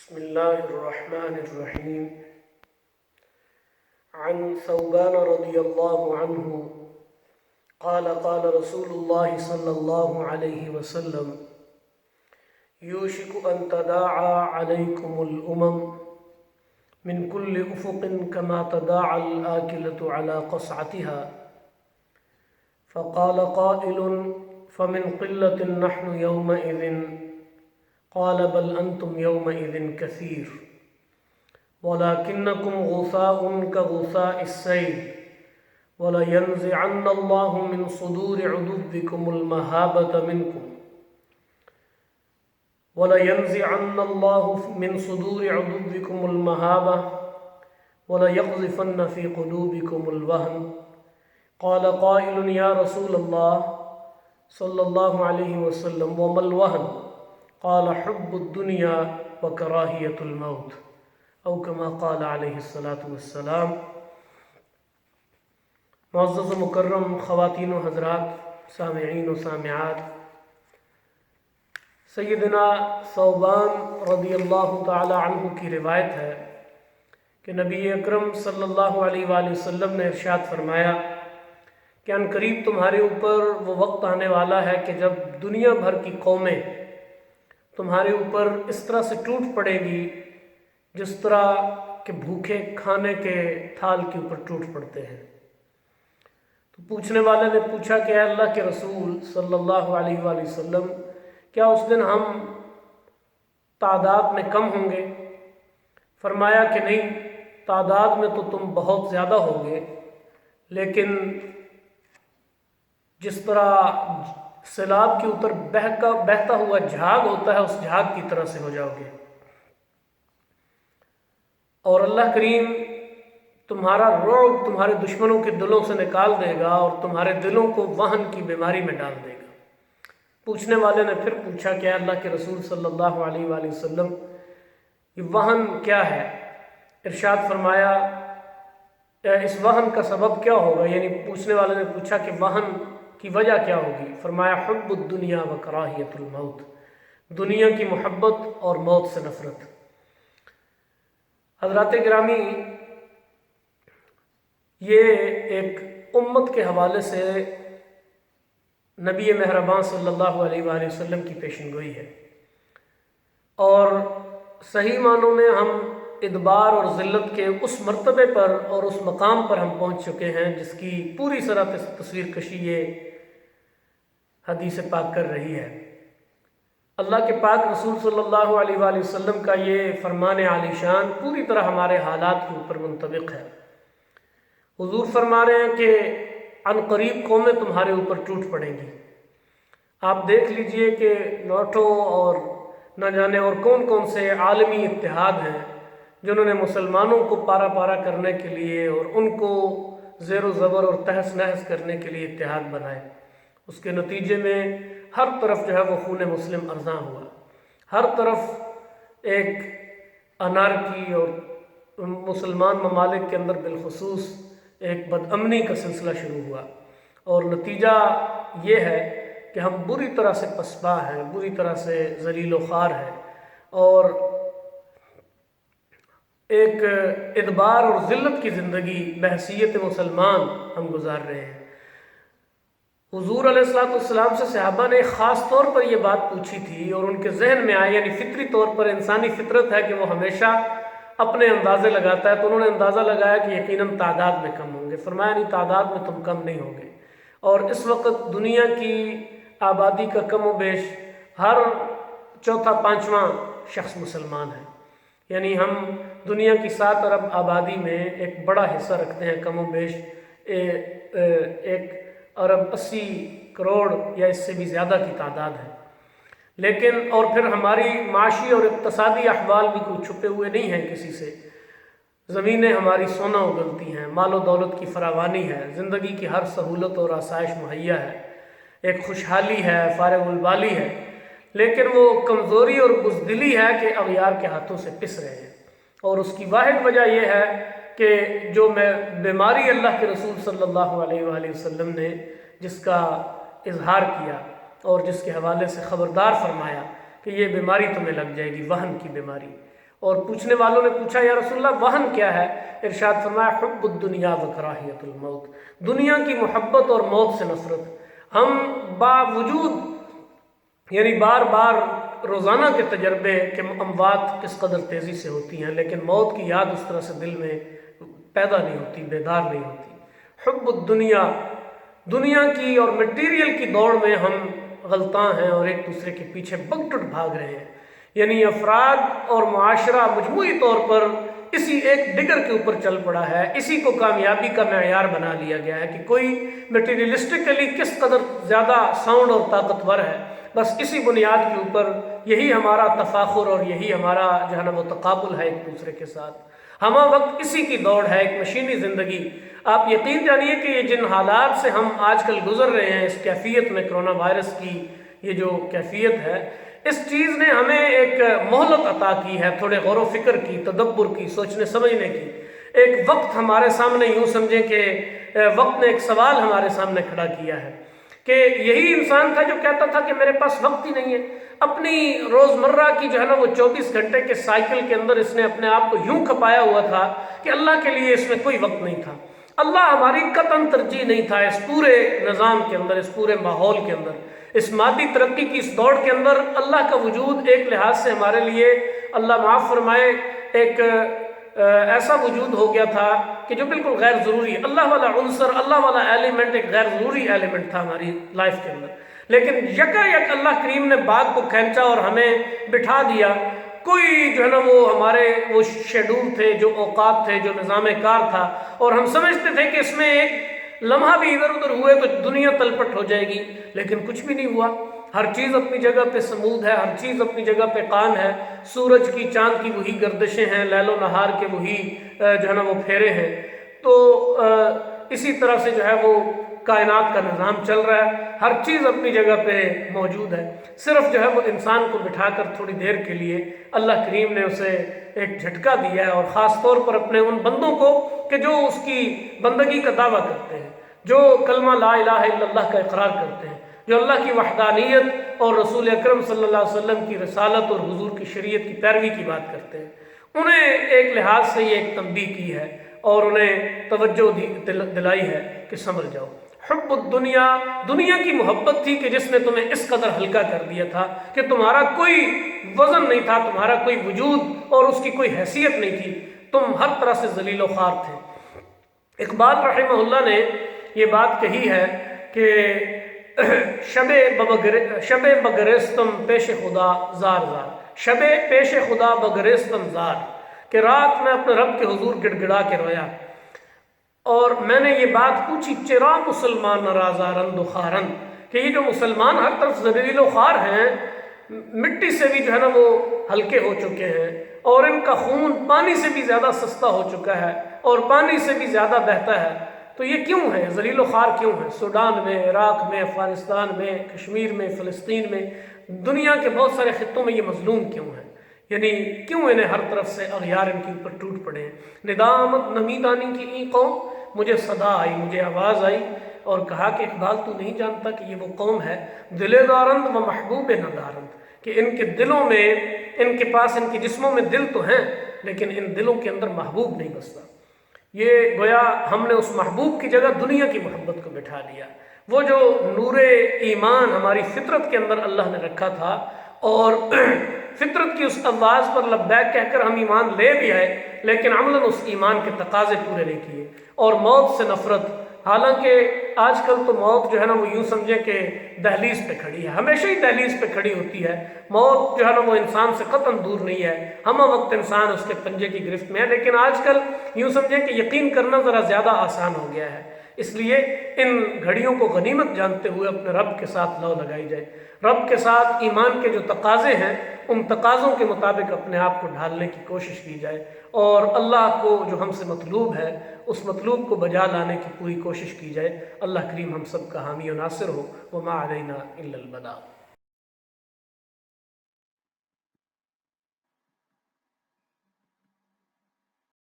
بسم الله الرحمن الرحيم. عن ثوبان رضي الله عنه قال قال رسول الله صلى الله عليه وسلم يوشك أن تداعى عليكم الأمم من كل أفق كما تداعى الآكلة على قصعتها. فقال قائل فمن قلة نحن يومئذ قال بل أنتم يومئذ كثير ولكنكم غثاء كغثاء السيل ولينزعن الله من صدور عدوكم المهابة منكم ولينزعن الله من صدور عدوكم المهابة وليقذفن في قلوبكم الوهن. قال قائل يا رسول الله صلى الله عليه وسلم وما الوهن؟ قال حب الدنيا وكراهية الموت او كما قال علیہ الصلاۃ والسلام. معزز و مکرم خواتین و حضرات، سامعین و سامعات، سیدنا ثوبان رضی اللہ تعالی عنہ کی روایت ہے کہ نبی اکرم صلی اللہ علیہ وآلہ وسلم نے ارشاد فرمایا کہ ان قریب تمہارے اوپر وہ وقت آنے والا ہے کہ جب دنیا بھر کی قومیں تمہارے اوپر اس طرح سے ٹوٹ پڑے گی جس طرح کہ بھوکے کھانے کے تھال کے اوپر ٹوٹ پڑتے ہیں. تو پوچھنے والے نے پوچھا کہ اے اللہ کے رسول صلی اللہ علیہ وآلہ وسلم، کیا اس دن ہم تعداد میں کم ہوں گے؟ فرمایا کہ نہیں، تعداد میں تو تم بہت زیادہ ہوگے، لیکن جس طرح سیلاب کے اوپر بہتا ہوا جھاگ ہوتا ہے اس جھاگ کی طرح سے ہو جاؤ گے. اور اللہ کریم تمہارا رعب تمہارے دشمنوں کے دلوں سے نکال دے گا اور تمہارے دلوں کو وہن کی بیماری میں ڈال دے گا. پوچھنے والے نے پھر پوچھا کہ اللہ کے رسول صلی اللہ علیہ وآلہ وسلم، یہ وہن کیا ہے؟ ارشاد فرمایا اس وہن کا سبب کیا ہوگا؟ یعنی پوچھنے والے نے پوچھا کہ وہن کی وجہ کیا ہوگی؟ فرمایا حب الدنیا و کراہیت الموت، دنیا کی محبت اور موت سے نفرت. حضرات گرامی، یہ ایک امت کے حوالے سے نبی مہربان صلی اللہ علیہ وآلہ وسلم کی پیشن گوئی ہے، اور صحیح معنوں میں ہم ادبار اور ذلت کے اس مرتبے پر اور اس مقام پر ہم پہنچ چکے ہیں جس کی پوری طرح تصویر کشی یہ حدیث پاک کر رہی ہے. اللہ کے پاک رسول صلی اللہ علیہ وآلہ وسلم کا یہ فرمان عالی شان پوری طرح ہمارے حالات کے اوپر منطبق ہے. حضور فرما رہے ہیں کہ ان قریب قومیں تمہارے اوپر ٹوٹ پڑیں گی. آپ دیکھ لیجئے کہ ناٹو اور نہ جانے اور کون کون سے عالمی اتحاد ہیں جنہوں نے مسلمانوں کو پارا پارا کرنے کے لیے اور ان کو زیر و زبر اور تہس نہس کرنے کے لیے اتحاد بنائے. اس کے نتیجے میں ہر طرف جو ہے وہ خون مسلم ارزاں ہوا، ہر طرف ایک انارکی اور مسلمان ممالک کے اندر بالخصوص ایک بد امنی کا سلسلہ شروع ہوا، اور نتیجہ یہ ہے کہ ہم بری طرح سے پسپا ہیں، بری طرح سے ذلیل و خوار ہیں، اور ایک ادبار اور ذلت کی زندگی بحیثیت مسلمان ہم گزار رہے ہیں. حضور علیہ السلام سے صحابہ نے خاص طور پر یہ بات پوچھی تھی اور ان کے ذہن میں آئی، یعنی فطری طور پر انسانی فطرت ہے کہ وہ ہمیشہ اپنے اندازے لگاتا ہے، تو انہوں نے اندازہ لگایا کہ یقیناً تعداد میں کم ہوں گے. فرمایا نہیں، تعداد میں تم کم نہیں ہوں گے. اور اس وقت دنیا کی آبادی کا کم و بیش ہر چوتھا پانچواں شخص مسلمان ہے. یعنی ہم دنیا کی 7 ارب آبادی میں ایک بڑا حصہ رکھتے ہیں، کم و بیش 1 ارب 80 کروڑ یا اس سے بھی زیادہ کی تعداد ہے. لیکن اور پھر ہماری معاشی اور اقتصادی احوال بھی کوئی چھپے ہوئے نہیں ہیں کسی سے. زمینیں ہماری سونا اگلتی ہیں، مال و دولت کی فراوانی ہے، زندگی کی ہر سہولت اور آسائش مہیا ہے، ایک خوشحالی ہے، فارغ البالی ہے، لیکن وہ کمزوری اور بزدلی ہے کہ اغیار کے ہاتھوں سے پس رہے ہیں. اور اس کی واحد وجہ یہ ہے کہ جو بیماری اللہ کے رسول صلی اللہ علیہ وآلہ وسلم نے جس کا اظہار کیا اور جس کے حوالے سے خبردار فرمایا کہ یہ بیماری تمہیں لگ جائے گی، وہن کی بیماری. اور پوچھنے والوں نے پوچھا یا رسول اللہ وہن کیا ہے؟ ارشاد فرمایا حب الدنیا و کراہیت الموت، دنیا کی محبت اور موت سے نفرت۔ ہم باوجود یعنی بار بار روزانہ کے تجربے کہ اموات کس قدر تیزی سے ہوتی ہیں، لیکن موت کی یاد اس طرح سے دل میں پیدا نہیں ہوتی، بیدار نہیں ہوتی۔ حب الدنیا، دنیا کی اور مٹیریل کی دوڑ میں ہم غلطاں ہیں اور ایک دوسرے کے پیچھے بگٹٹ بھاگ رہے ہیں، یعنی افراد اور معاشرہ مجموعی طور پر اسی ایک ڈگر کے اوپر چل پڑا ہے، اسی کو کامیابی کا معیار بنا لیا گیا ہے کہ کوئی میٹیریلسٹکلی کس قدر زیادہ ساؤنڈ اور طاقتور ہے، بس اسی بنیاد کے اوپر یہی ہمارا تفاخر اور یہی ہمارا جو ہے نا وہ تقابل ہے ایک دوسرے کے ساتھ۔ ہمہ وقت اسی کی دوڑ ہے، ایک مشینی زندگی۔ آپ یقین جانیے کہ یہ جن حالات سے ہم آج کل گزر رہے ہیں، اس کیفیت میں، کرونا وائرس کی یہ جو کیفیت ہے، اس چیز نے ہمیں ایک مہلت عطا کی ہے، تھوڑے غور و فکر کی، تدبر کی، سوچنے سمجھنے کی۔ ایک وقت ہمارے سامنے، یوں سمجھیں کہ وقت نے ایک سوال ہمارے سامنے کھڑا کیا ہے کہ یہی انسان تھا جو کہتا تھا کہ میرے پاس وقت ہی نہیں ہے۔ اپنی روزمرہ کی جو ہے نا وہ 24 گھنٹے کے سائیکل کے اندر اس نے اپنے آپ کو یوں کھپایا ہوا تھا کہ اللہ کے لیے اس میں کوئی وقت نہیں تھا، اللہ ہماری قطعاً ترجیح نہیں تھا اس پورے نظام کے اندر، اس پورے ماحول کے اندر، اس مادی ترقی کی اس دوڑ کے اندر اللہ کا وجود ایک لحاظ سے ہمارے لیے، اللہ معاف فرمائے، ایک ایسا وجود ہو گیا تھا کہ جو بالکل غیر ضروری، اللہ والا عنصر، اللہ والا ایلیمنٹ ایک غیر ضروری ایلیمنٹ تھا ہماری لائف کے اندر، لیکن یکا یک اللہ کریم نے باغ کو کھینچا اور ہمیں بٹھا دیا۔ کوئی جو ہے نا وہ ہمارے وہ شیڈول تھے، جو اوقات تھے، جو نظام کار تھا، اور ہم سمجھتے تھے کہ اس میں ایک لمحہ بھی ادھر ادھر ہوئے تو دنیا تلپٹ ہو جائے گی، لیکن کچھ بھی نہیں ہوا۔ ہر چیز اپنی جگہ پہ سمود ہے، ہر چیز اپنی جگہ پہ قائم ہے، سورج کی، چاند کی وہی گردشیں ہیں، لیل و نہار کے وہی جو ہے نا وہ پھیرے ہیں۔ تو اسی طرح سے جو ہے وہ کائنات کا نظام چل رہا ہے، ہر چیز اپنی جگہ پہ موجود ہے، صرف جو ہے وہ انسان کو بٹھا کر تھوڑی دیر کے لیے اللہ کریم نے اسے ایک جھٹکا دیا ہے، اور خاص طور پر اپنے ان بندوں کو کہ جو اس کی بندگی کا دعویٰ کرتے ہیں، جو کلمہ لا الہ الا اللہ کا اقرار کرتے ہیں، جو اللہ کی وحدانیت اور رسول اکرم صلی اللہ علیہ وسلم کی رسالت اور حضور کی شریعت کی پیروی کی بات کرتے ہیں، انہیں ایک لحاظ سے یہ ایک تنبیہ کی ہے اور انہیں توجہ دلائی ہے کہ سمجھ جاؤ۔ حب الدنیا، دنیا کی محبت تھی کہ جس نے تمہیں اس قدر ہلکا کر دیا تھا کہ تمہارا کوئی وزن نہیں تھا، تمہارا کوئی وجود اور اس کی کوئی حیثیت نہیں تھی، تم ہر طرح سے ذلیل و خوار تھے۔ اقبال رحمہ اللہ نے یہ بات کہی ہے کہ شب بگرستم پیش خدا زار زار، شب پیش خدا بگرستم زار، کہ رات میں اپنے رب کے حضور گڑ گڑا کے رویا، اور میں نے یہ بات پوچھی چرا مسلمان نرازارند و خارند، کہ یہ جو مسلمان ہر طرف ذلیل و خوار ہیں، مٹی سے بھی جو ہے نا وہ ہلکے ہو چکے ہیں، اور ان کا خون پانی سے بھی زیادہ سستا ہو چکا ہے اور پانی سے بھی زیادہ بہتا ہے، تو یہ کیوں ہے ذلیل و خوار کیوں ہیں؟ سوڈان میں، عراق میں، افغانستان میں، کشمیر میں، فلسطین میں، دنیا کے بہت سارے خطوں میں یہ مظلوم کیوں ہیں؟ یعنی کیوں انہیں ہر طرف سے اغیار ان کے اوپر ٹوٹ پڑے ہیں؟ ندامت نمیدانی کی این قوم، مجھے صدا آئی، مجھے آواز آئی اور کہا کہ اقبال تو نہیں جانتا کہ یہ وہ قوم ہے دل دارند و محبوب ندارند، کہ ان کے دلوں میں، ان کے پاس، ان کے جسموں میں دل تو ہیں لیکن ان دلوں کے اندر محبوب نہیں بستا۔ یہ گویا ہم نے اس محبوب کی جگہ دنیا کی محبت کو بٹھا دیا۔ وہ جو نور ایمان ہماری فطرت کے اندر اللہ نے رکھا تھا، اور فطرت کی اس آواز پر لبیک کہہ کر ہم ایمان لے بھی آئے، لیکن عملاً اس ایمان کے تقاضے پورے نہیں کیے، اور موت سے نفرت۔ حالانکہ آج کل تو موت جو ہے نا وہ یوں سمجھیں کہ دہلیز پہ کھڑی ہے، ہمیشہ ہی دہلیز پہ کھڑی ہوتی ہے، موت جو ہے نا وہ انسان سے قطعاً دور نہیں ہے، ہمہ وقت انسان اس کے پنجے کی گرفت میں ہے، لیکن آج کل یوں سمجھیں کہ یقین کرنا ذرا زیادہ آسان ہو گیا ہے۔ اس لیے ان گھڑیوں کو غنیمت جانتے ہوئے اپنے رب کے ساتھ لو لگائی جائے، رب کے ساتھ ایمان کے جو تقاضے ہیں ان تقاضوں کے مطابق اپنے آپ کو ڈھالنے کی کوشش کی جائے، اور اللہ کو جو ہم سے مطلوب ہے اس مطلوب کو بجا لانے کی پوری کوشش کی جائے۔ اللہ کریم ہم سب کا حامی و ناصر ہو۔ وما علینا الا البلاغ۔